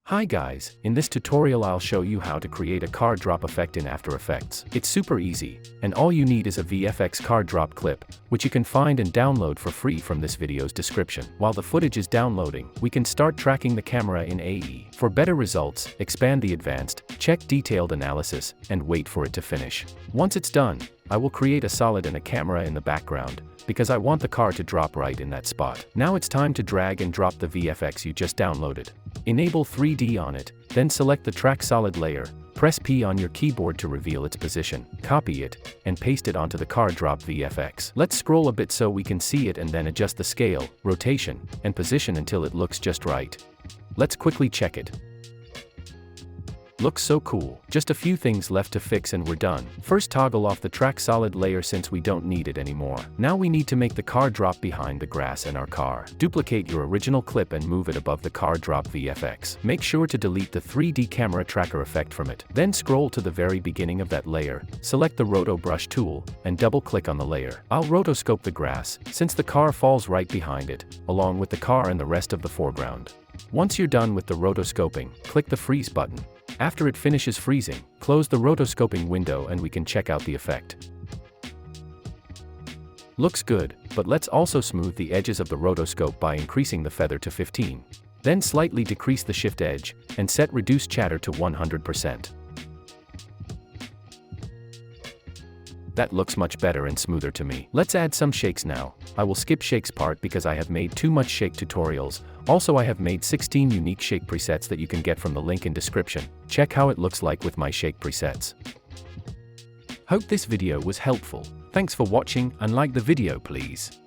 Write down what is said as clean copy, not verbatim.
Hi guys, in this tutorial I'll show you how to create a card drop effect in After Effects. It's super easy, and all you need is a VFX card drop clip, which you can find and download for free from this video's description. While the footage is downloading, we can start tracking the camera in AE. For better results, expand the advanced, check detailed analysis, and wait for it to finish. Once it's done, I will create a solid and a camera in the background, because I want the car to drop right in that spot. Now it's time to drag and drop the VFX you just downloaded. Enable 3D on it, then select the track solid layer, press P on your keyboard to reveal its position, copy it, and paste it onto the card drop VFX. Let's scroll a bit so we can see it and then adjust the scale, rotation, and position until it looks just right. Let's quickly check it. Looks so cool. Just a few things left to fix and we're done. First, toggle off the track solid layer since we don't need it anymore. Now we need to make the car drop behind the grass in our car. Duplicate your original clip and move it above the car drop VFX. Make sure to delete the 3D camera tracker effect from it. Then scroll to the very beginning of that layer, select the Roto Brush tool, and double-click on the layer. I'll rotoscope the grass, since the car falls right behind it, along with the car and the rest of the foreground. Once you're done with the rotoscoping, click the freeze button. After it finishes freezing, close the rotoscoping window and we can check out the effect. Looks good, but let's also smooth the edges of the rotoscope by increasing the feather to 15. Then slightly decrease the shift edge, and set reduce chatter to 100%. That looks much better and smoother to me. Let's add some shakes now. I will skip shakes part because I have made too much shake tutorials. Also, I have made 16 unique shake presets that you can get from the link in description. Check how it looks like with my shake presets. Hope this video was helpful. Thanks for watching and like the video please.